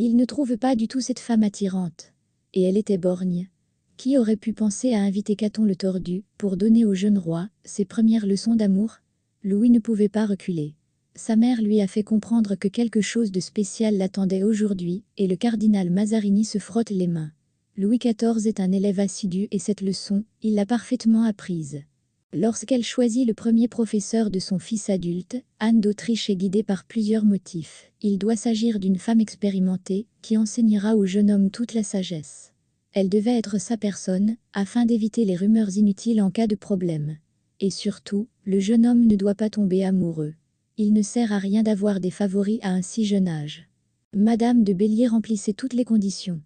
Il ne trouve pas du tout cette femme attirante. Et elle était borgne. Qui aurait pu penser à inviter Caton le tordu pour donner au jeune roi ses premières leçons d'amour? Louis ne pouvait pas reculer. Sa mère lui a fait comprendre que quelque chose de spécial l'attendait aujourd'hui, et le cardinal Mazarini se frotte les mains. Louis XIV est un élève assidu et cette leçon, il l'a parfaitement apprise. Lorsqu'elle choisit le premier professeur de son fils adulte, Anne d'Autriche est guidée par plusieurs motifs. Il doit s'agir d'une femme expérimentée, qui enseignera au jeune homme toute la sagesse. Elle devait être sa personne, afin d'éviter les rumeurs inutiles en cas de problème. Et surtout, le jeune homme ne doit pas tomber amoureux. Il ne sert à rien d'avoir des favoris à un si jeune âge. Madame de Bélier remplissait toutes les conditions.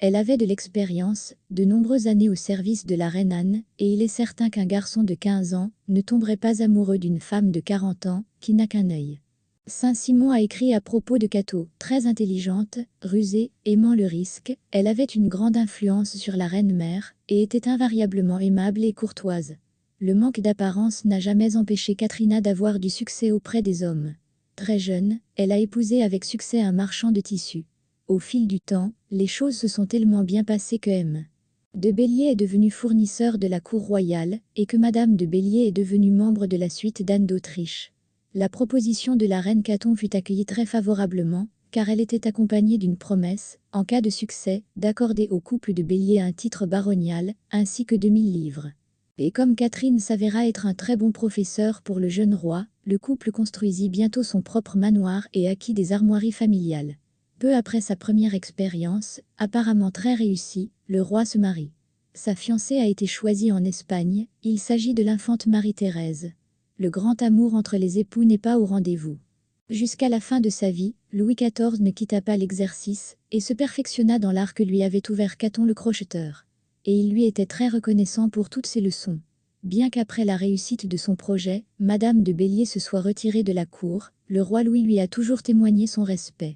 Elle avait de l'expérience, de nombreuses années au service de la reine Anne, et il est certain qu'un garçon de 15 ans ne tomberait pas amoureux d'une femme de 40 ans, qui n'a qu'un œil. Saint-Simon a écrit à propos de Cato, très intelligente, rusée, aimant le risque, elle avait une grande influence sur la reine-mère, et était invariablement aimable et courtoise. Le manque d'apparence n'a jamais empêché Katrina d'avoir du succès auprès des hommes. Très jeune, elle a épousé avec succès un marchand de tissus. Au fil du temps, les choses se sont tellement bien passées que M. de Bélier est devenu fournisseur de la cour royale, et que Madame de Bélier est devenue membre de la suite d'Anne d'Autriche. La proposition de la reine Caton fut accueillie très favorablement, car elle était accompagnée d'une promesse, en cas de succès, d'accorder au couple de Bélier un titre baronial, ainsi que 2000 livres. Et comme Catherine s'avéra être un très bon professeur pour le jeune roi, le couple construisit bientôt son propre manoir et acquit des armoiries familiales. Peu après sa première expérience, apparemment très réussie, le roi se marie. Sa fiancée a été choisie en Espagne, il s'agit de l'infante Marie-Thérèse. Le grand amour entre les époux n'est pas au rendez-vous. Jusqu'à la fin de sa vie, Louis XIV ne quitta pas l'exercice, et se perfectionna dans l'art que lui avait ouvert Caton le crocheteur. Et il lui était très reconnaissant pour toutes ses leçons. Bien qu'après la réussite de son projet, Madame de Bélier se soit retirée de la cour, le roi Louis lui a toujours témoigné son respect.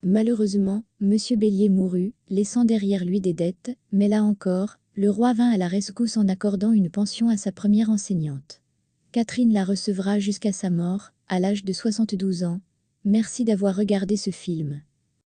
Malheureusement, Monsieur Bélier mourut, laissant derrière lui des dettes, mais là encore, le roi vint à la rescousse en accordant une pension à sa première enseignante. Catherine la recevra jusqu'à sa mort, à l'âge de 72 ans. Merci d'avoir regardé ce film.